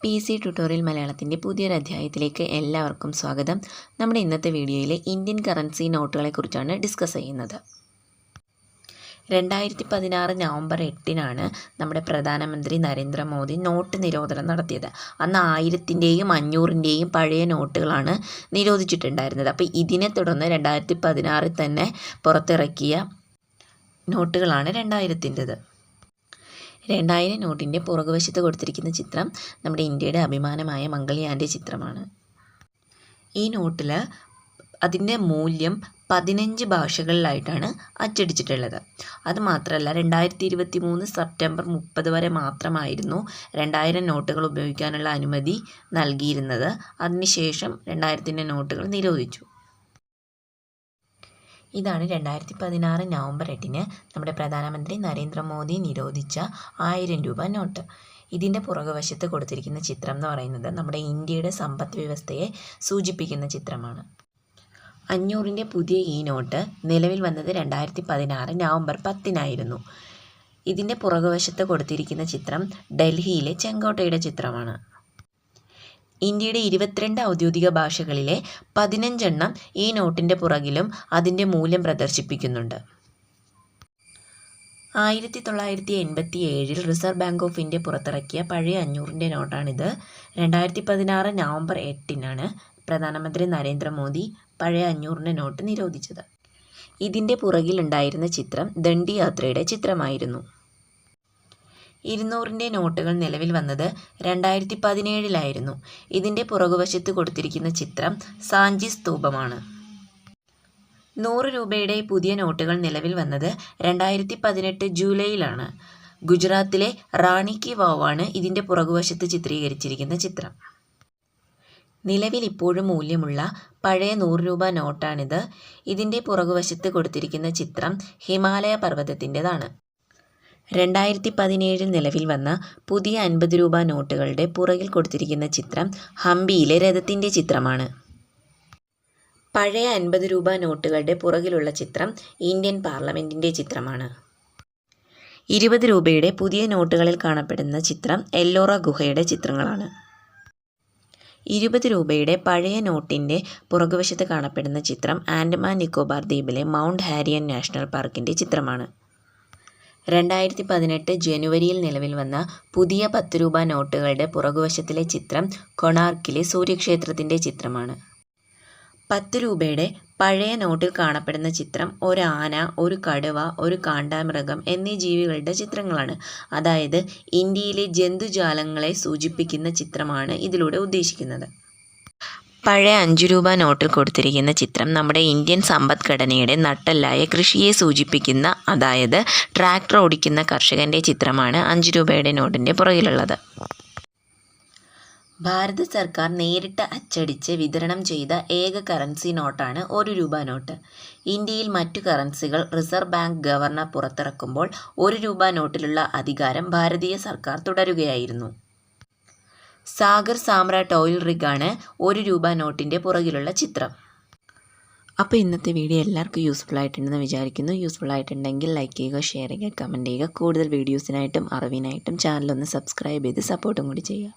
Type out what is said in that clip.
PC tutorial മലയാളത്തിൻ്റെ പുതിയൊരു അധ്യായത്തിലേക്ക് എല്ലാവർക്കും സ്വാഗതം. നമ്മുടെ ഇന്നത്തെ വീഡിയോയിൽ ഇന്ത്യൻ കറൻസി നോട്ടുകളെക്കുറിച്ചാണ് ഡിസ്കസ് ചെയ്യുന്നത്. 2016 നവംബർ 8 നമ്മുടെ പ്രധാനമന്ത്രി നരേന്ദ്രമോദി നോട്ട് നിരോധനം നടത്തിയത്. അന്ന് 1000-ൻ്റെയും 500-ൻ്റെയും പഴയ നോട്ടുകളാണ് നിരോധിച്ചിട്ടുണ്ടായിരുന്നത്. അപ്പോൾ ഇതിനെ തുടർന്ന് 2016 തന്നെ പുറത്തിറക്കിയ നോട്ടുകളാണ് 2000-ൻ്റെത്. 2000 നോട്ടിൻ്റെ പുറകുവശത്ത് കൊടുത്തിരിക്കുന്ന ചിത്രം നമ്മുടെ ഇന്ത്യയുടെ അഭിമാനമായ മംഗൾയാൻ്റെ ചിത്രമാണ്. ഈ നോട്ടിൽ അതിൻ്റെ മൂല്യം 15 ഭാഷകളിലായിട്ടാണ് അച്ചടിച്ചിട്ടുള്ളത്. അതുമാത്രമല്ല 2023 സെപ്റ്റംബർ 30 വരെ മാത്രമായിരുന്നു 2000 നോട്ടുകൾ ഉപയോഗിക്കാനുള്ള അനുമതി നൽകിയിരുന്നത്. അതിനുശേഷം 2000-ൻ്റെ നോട്ടുകൾ നിരോധിച്ചു. ഇതാണ് 2016 നവംബർ 8 നമ്മുടെ പ്രധാനമന്ത്രി നരേന്ദ്രമോദി നിരോധിച്ച 1000 രൂപ നോട്ട്. ഇതിൻ്റെ പുറകുവശത്ത് കൊടുത്തിരിക്കുന്ന ചിത്രം എന്ന് പറയുന്നത് നമ്മുടെ ഇന്ത്യയുടെ സമ്പദ് വ്യവസ്ഥയെ സൂചിപ്പിക്കുന്ന ചിത്രമാണ്. 500-ൻ്റെ പുതിയ ഈ നോട്ട് നിലവിൽ വന്നത് 2016 നവംബർ 10 ഇതിൻ്റെ പുറകുവശത്ത് കൊടുത്തിരിക്കുന്ന ചിത്രം ഡൽഹിയിലെ ചെങ്കോട്ടയുടെ ചിത്രമാണ്. ഇന്ത്യയുടെ 22 ഔദ്യോഗിക ഭാഷകളിലെ 15 എണ്ണം ഈ നോട്ടിൻ്റെ പുറകിലും അതിൻ്റെ മൂല്യം പ്രദർശിപ്പിക്കുന്നുണ്ട്. 1987 റിസർവ് ബാങ്ക് ഓഫ് ഇന്ത്യ പുറത്തിറക്കിയ പഴയ 500-ൻ്റെ നോട്ടാണിത്. 2016 നവംബർ 8 പ്രധാനമന്ത്രി നരേന്ദ്രമോദി പഴയ 500-ൻ്റെ നോട്ട് നിരോധിച്ചത്. ഇതിൻ്റെ പുറകിലുണ്ടായിരുന്ന ചിത്രം ദണ്ഡി യാത്രയുടെ ചിത്രമായിരുന്നു. 200-ൻ്റെ നോട്ടുകൾ നിലവിൽ വന്നത് 2017 ഇതിൻ്റെ പുറകുവശത്ത് കൊടുത്തിരിക്കുന്ന ചിത്രം സാഞ്ചി സ്തൂപമാണ്. 100 രൂപയുടെ പുതിയ നോട്ടുകൾ നിലവിൽ വന്നത് 2018 ജൂലൈയിലാണ്. ഗുജറാത്തിലെ റാണി കി വാവാണ് ഇതിൻ്റെ പുറകുവശത്ത് ചിത്രീകരിച്ചിരിക്കുന്ന ചിത്രം. നിലവിൽ ഇപ്പോഴും മൂല്യമുള്ള പഴയ 100 രൂപ നോട്ടാണിത്. ഇതിൻ്റെ പുറകുവശത്ത് കൊടുത്തിരിക്കുന്ന ചിത്രം ഹിമാലയ പർവ്വതത്തിൻ്റെതാണ്. 2017 നിലവിൽ വന്ന പുതിയ 50 രൂപ നോട്ടുകളുടെ പുറകിൽ കൊടുത്തിരിക്കുന്ന ചിത്രം ഹംപിയിലെ രഥത്തിൻ്റെ ചിത്രമാണ്. പഴയ 50 രൂപ നോട്ടുകളുടെ പുറകിലുള്ള ചിത്രം ഇന്ത്യൻ പാർലമെൻറ്റിൻ്റെ ചിത്രമാണ്. 20 രൂപയുടെ പുതിയ നോട്ടുകളിൽ കാണപ്പെടുന്ന ചിത്രം എല്ലോറ ഗുഹയുടെ ചിത്രങ്ങളാണ്. 20 രൂപയുടെ പഴയ നോട്ടിൻ്റെ പുറകുവശത്ത് കാണപ്പെടുന്ന ചിത്രം ആൻഡമാൻ നിക്കോബാർ ദ്വീപിലെ മൗണ്ട് ഹാരിയൻ നാഷണൽ പാർക്കിൻ്റെ ചിത്രമാണ്. 2018 ജനുവരിയിൽ നിലവിൽ വന്ന പുതിയ 10 രൂപ നോട്ടുകളുടെ പുറകുവശത്തിലെ ചിത്രം കൊണാർക്കിലെ സൂര്യക്ഷേത്രത്തിൻ്റെ ചിത്രമാണ്. 10 രൂപയുടെ പഴയ നോട്ടിൽ കാണപ്പെടുന്ന ചിത്രം ഒരു ആന, ഒരു കടുവ, ഒരു കാണ്ടാമൃഗം എന്നീ ജീവികളുടെ ചിത്രങ്ങളാണ്. അതായത് ഇന്ത്യയിലെ ജന്തുജാലങ്ങളെ സൂചിപ്പിക്കുന്ന ചിത്രമാണ് ഇതിലൂടെ ഉദ്ദേശിക്കുന്നത്. പഴയ 5 രൂപ നോട്ടിൽ കൊടുത്തിരിക്കുന്ന ചിത്രം നമ്മുടെ ഇന്ത്യൻ സമ്പദ്ഘടനയുടെ നട്ടെല്ലായ കൃഷിയെ സൂചിപ്പിക്കുന്ന, അതായത് ട്രാക്ടർ ഓടിക്കുന്ന കർഷകൻ്റെ ചിത്രമാണ് 5 രൂപയുടെ നോട്ടിൻ്റെ പുറകിലുള്ളത്. ഭാരത സർക്കാർ നേരിട്ട് അച്ചടിച്ച് വിതരണം ചെയ്ത ഏക കറൻസി നോട്ടാണ് 1 രൂപ നോട്ട്. ഇന്ത്യയിൽ മറ്റു കറൻസികൾ റിസർവ് ബാങ്ക് ഗവർണർ പുറത്തിറക്കുമ്പോൾ 1 രൂപ നോട്ടിലുള്ള അധികാരം ഭാരതീയ സർക്കാർ തുടരുകയായിരുന്നു. സാഗർ സാമ്രാട്ട് ഓയിൽ റിഗാണ് 1 രൂപ നോട്ടിൻ്റെ പുറകിലുള്ള ചിത്രം. അപ്പോൾ ഇന്നത്തെ വീഡിയോ എല്ലാവർക്കും യൂസ്ഫുൾ ആയിട്ടുണ്ടെന്ന് വിചാരിക്കുന്നു. യൂസ്ഫുൾ ആയിട്ടുണ്ടെങ്കിൽ ലൈക്ക് ചെയ്യുക, ഷെയർ ചെയ്യുക, കമൻറ്റ് ചെയ്യുക. കൂടുതൽ വീഡിയോസിനായിട്ടും അറിവിനായിട്ടും ചാനലൊന്ന് സബ്സ്ക്രൈബ് ചെയ്ത് സപ്പോർട്ടും കൂടി ചെയ്യുക.